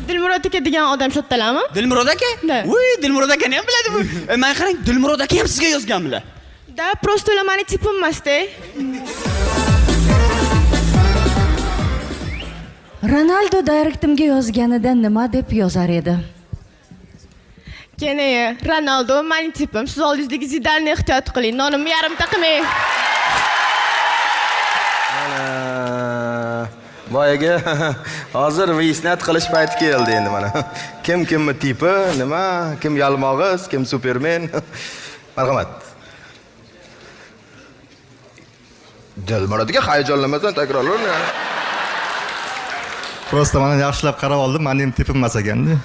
Dilmurod aka degan odam shodtalami? Dilmurod aka? Da. Voy, Dilmurod akani ham biladi bu. Men qarang, Dilmurod aka ham sizga yozganmilar. Da, просто ular meni tipim emas-da. Ronaldo direktimga yozganida nima deb yozar edi? Keyin Ronaldo meni tipim. Siz oldingizdagi Zidanni ehtiyot qiling. Nonimni yarimta qilmang. Boyaga hozir visnat qilish payti keldi endi mana. Kimni tipi, nima, kim yalmog'iz, kim Superman. Marhamat. Dilmurodga hayajonlanmasdan takrorlar. Просто mana yaxshilab qarab oldim, mening tipim emas ekanda.